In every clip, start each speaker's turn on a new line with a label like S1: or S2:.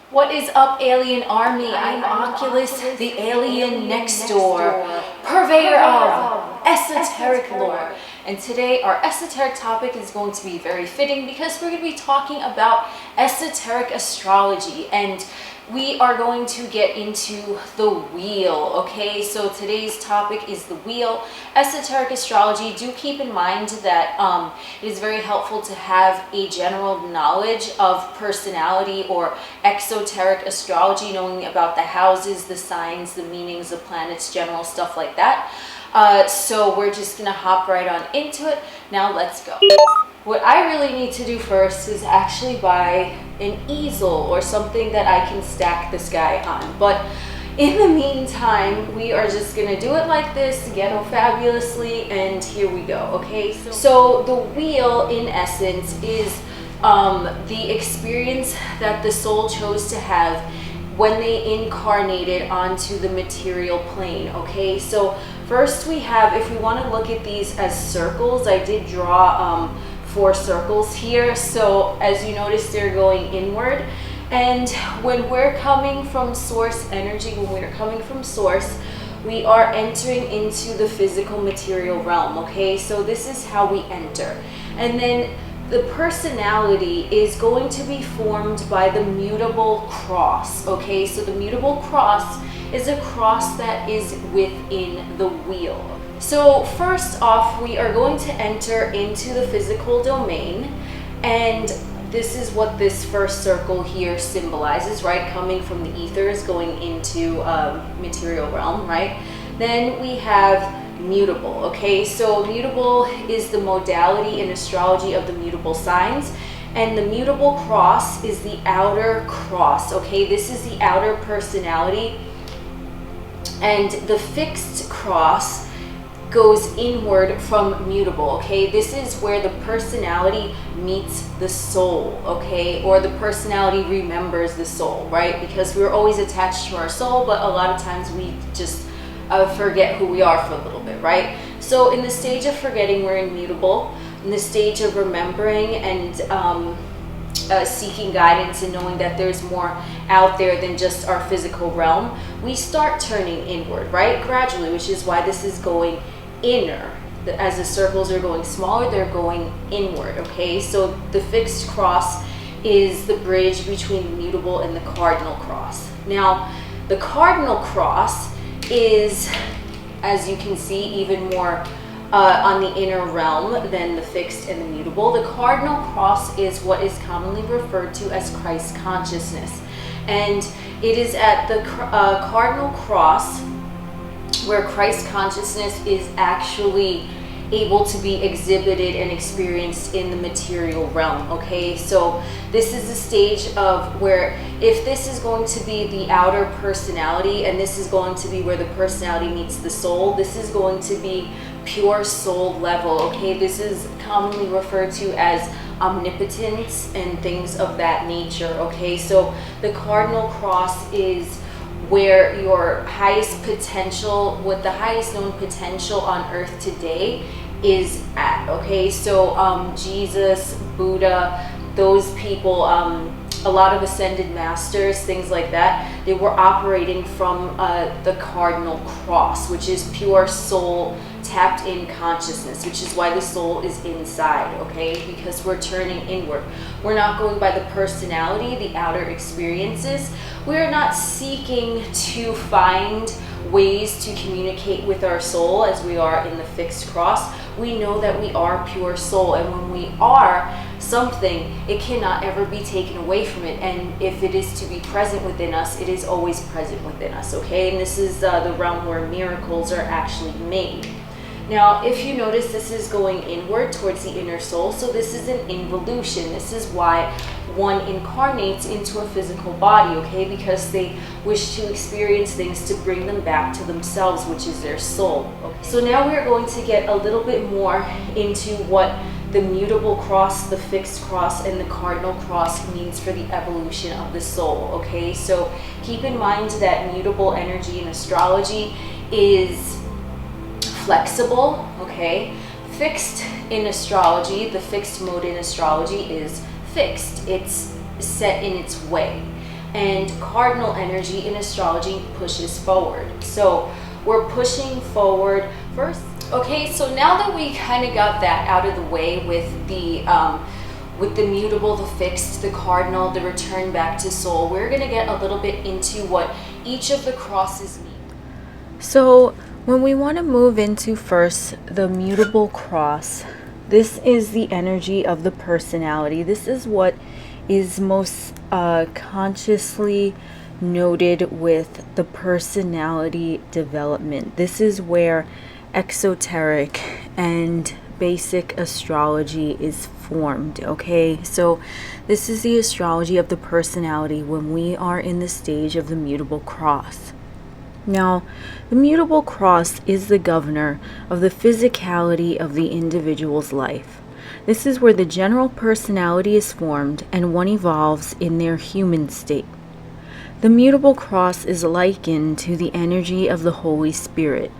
S1: What is up, Alien Army? I'm Oculus, the alien next door, purveyor of esoteric lore. And today our esoteric topic is going to be very fitting because we're going to be talking about esoteric astrology, and we are going to get into the wheel. Okay, so today's topic is the wheel. Esoteric astrology. Do keep in mind that it is very helpful to have a general knowledge of personality or exoteric astrology, knowing about the houses, the signs, the meanings, the planets, general stuff like that. So we're just gonna hop right on into it. Now let's go. What I really need to do first is actually buy an easel or something that I can stack this guy on. But in the meantime, we are just gonna do it like this, ghetto fabulously, and here we go, okay? So the wheel, in essence, is the experience that the soul chose to have when they incarnated onto the material plane, okay? So first we have, if we want to look at these as circles, I did draw 4 circles here. So as you notice, they're going inward. And when we're coming from source energy, when we're coming from source, we are entering into the physical material realm, okay? So this is how we enter. And then the personality is going to be formed by the mutable cross, okay? So the mutable cross is a cross that is within the wheel. So first off, we are going to enter into the physical domain, and this is what this first circle here symbolizes, right? Coming from the ethers, going into material realm, right? Then we have mutable, okay? So mutable is the modality in astrology of the mutable signs, and the mutable cross is the outer cross, okay? This is the outer personality, and the fixed cross goes inward from mutable, okay? This is where the personality meets the soul, okay? Or the personality remembers the soul, right? Because we're always attached to our soul, but a lot of times we just forget who we are for a little bit, right? So in the stage of forgetting, we're immutable. In the stage of remembering and seeking guidance and knowing that there's more out there than just our physical realm, we start turning inward, right? Gradually, which is why this is going inner. As the circles are going smaller, they're going inward, okay? So the fixed cross is the bridge between the mutable and the cardinal cross. Now, the cardinal cross is, as you can see, even more on the inner realm than the fixed and the mutable. The cardinal cross is what is commonly referred to as Christ consciousness, and it is at the cardinal cross where Christ consciousness is actually able to be exhibited and experienced in the material realm, okay? So this is the stage of where, if this is going to be the outer personality, and this is going to be where the personality meets the soul, this is going to be pure soul level, okay? This is commonly referred to as omnipotence and things of that nature, okay? So the cardinal cross is where your highest potential, what the highest known potential on earth today is at, okay? So Jesus, Buddha, those people, a lot of ascended masters, things like that, they were operating from the cardinal cross, which is pure soul tapped in consciousness, which is why the soul is inside, okay? Because we're turning inward. We're not going by the personality, the outer experiences. We're not seeking to find ways to communicate with our soul as we are in the fixed cross. We know that we are pure soul, and when we are something, it cannot ever be taken away from it, and if it is to be present within us, it is always present within us, okay? And this is the realm where miracles are actually made. Now, if you notice, this is going inward towards the inner soul, so this is an involution. This is why one incarnates into a physical body, okay? Because they wish to experience things to bring them back to themselves, which is their soul. Okay? So now we're going to get a little bit more into what the mutable cross, the fixed cross, and the cardinal cross means for the evolution of the soul, okay? So keep in mind that mutable energy in astrology is flexible, okay? Fixed in astrology, the fixed mode in astrology is fixed. It's set in its way. and cardinal energy in astrology pushes forward. So we're pushing forward first. Okay, so now that we kind of got that out of the way with the mutable, the fixed, the cardinal, the return back to soul, we're going to get a little bit into what each of the crosses mean. So when we want to move into first the mutable cross, this is the energy of the personality. This is what is most consciously noted with the personality development. This is where exoteric and basic astrology is formed. Okay, so this is the astrology of the personality when we are in the stage of the mutable cross. Now, the mutable cross is the governor of the physicality of the individual's life. This is where the general personality is formed and one evolves in their human state. The mutable cross is likened to the energy of the Holy Spirit,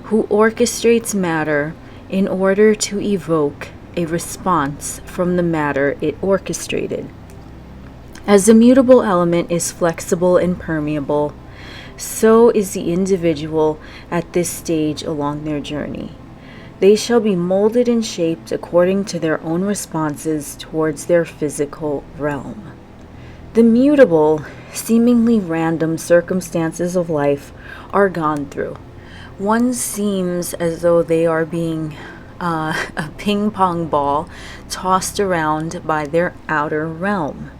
S1: who orchestrates matter in order to evoke a response from the matter it orchestrated. As the mutable element is flexible and permeable, so is the individual at this stage along their journey. They shall be molded and shaped according to their own responses towards their physical realm. The mutable, seemingly random circumstances of life are gone through. One seems as though they are being a ping pong ball tossed around by their outer realm.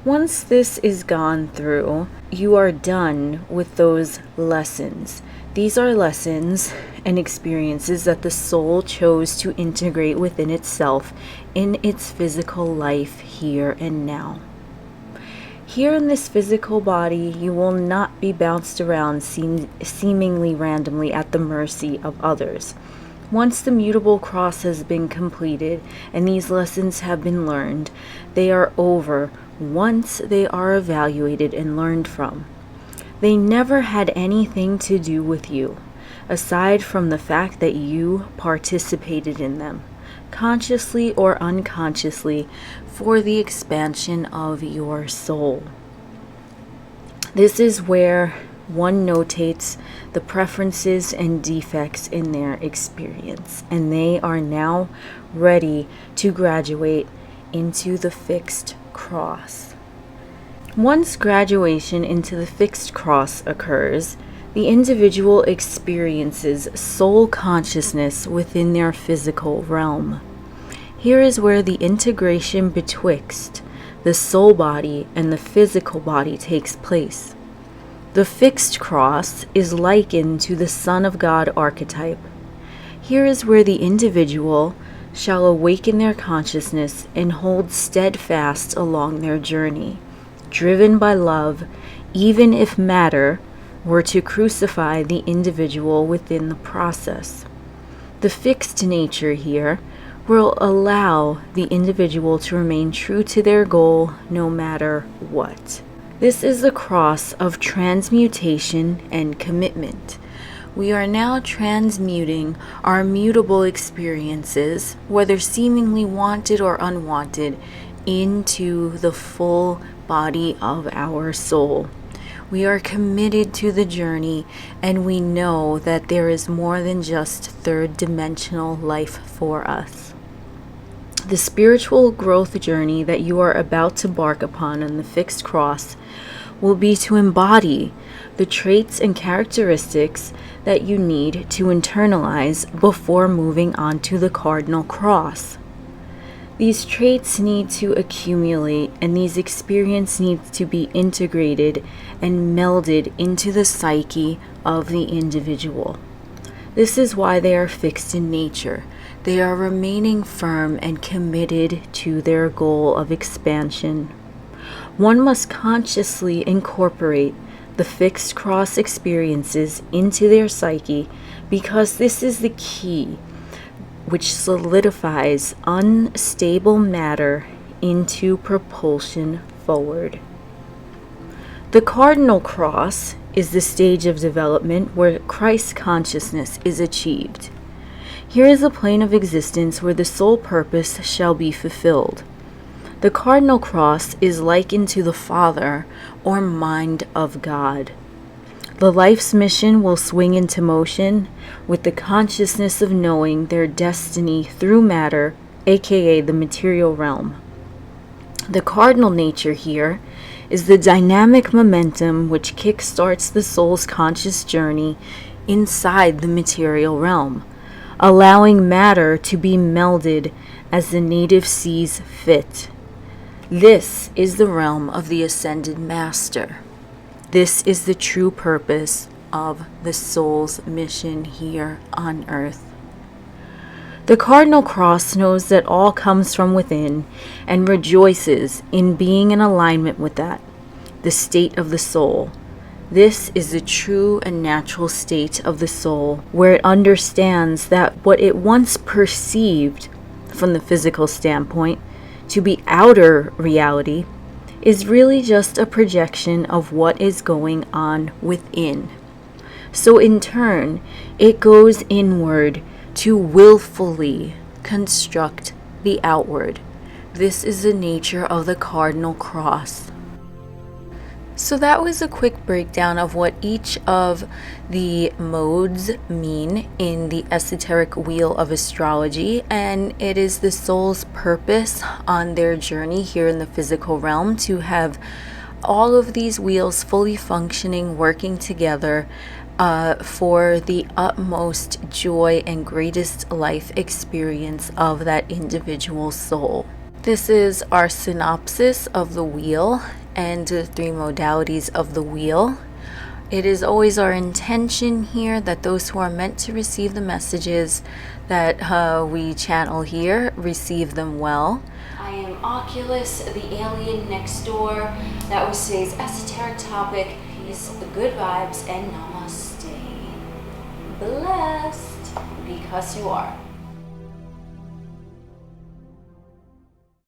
S1: Once this is gone through, you are done with those lessons. These are lessons and experiences that the soul chose to integrate within itself in its physical life here and now. Here in this physical body, you will not be bounced around seemingly randomly at the mercy of others. Once the mutable cross has been completed and these lessons have been learned, they are over once they are evaluated and learned from. They never had anything to do with you, aside from the fact that you participated in them, consciously or unconsciously, for the expansion of your soul. This is where one notates the preferences and defects in their experience, and they are now ready to graduate into the fixed cross. Once graduation into the fixed cross occurs, the individual experiences soul consciousness within their physical realm. Here is where the integration betwixt the soul body and the physical body takes place. The fixed cross is likened to the Son of God archetype. Here is where the individual shall awaken their consciousness and hold steadfast along their journey, driven by love, even if matter were to crucify the individual within the process. The fixed nature here will allow the individual to remain true to their goal no matter what. This is the cross of transmutation and commitment. We are now transmuting our mutable experiences, whether seemingly wanted or unwanted, into the full body of our soul. We are committed to the journey, and we know that there is more than just third-dimensional life for us. The spiritual growth journey that you are about to embark upon on the fixed cross will be to embody the traits and characteristics that you need to internalize before moving on to the cardinal cross. These traits need to accumulate, and these experiences need to be integrated and melded into the psyche of the individual. This is why they are fixed in nature. They are remaining firm and committed to their goal of expansion. One must consciously incorporate the fixed cross experiences into their psyche, because this is the key which solidifies unstable matter into propulsion forward. The cardinal cross is the stage of development where Christ consciousness is achieved. Here is a plane of existence where the soul purpose shall be fulfilled. The cardinal cross is likened to the Father or mind of God. The life's mission will swing into motion with the consciousness of knowing their destiny through matter, aka the material realm. The cardinal nature here is the dynamic momentum which kickstarts the soul's conscious journey inside the material realm, allowing matter to be melded as the native sees fit. This is the realm of the ascended master. This is the true purpose of the soul's mission here on earth. The cardinal cross knows that all comes from within and rejoices in being in alignment with that, the state of the soul. This is the true and natural state of the soul, where it understands that what it once perceived from the physical standpoint to be outer reality is really just a projection of what is going on within. So in turn, it goes inward to willfully construct the outward. This is the nature of the cardinal cross. So that was a quick breakdown of what each of the modes mean in the esoteric wheel of astrology, and it is the soul's purpose on their journey here in the physical realm to have all of these wheels fully functioning, working together for the utmost joy and greatest life experience of that individual soul. This is our synopsis of the wheel and the 3 modalities of the wheel. It is always our intention here that those who are meant to receive the messages that we channel here receive them well. I am Oculus, the alien next door. That was today's esoteric topic. Peace, good vibes, and namaste. Blessed because you are.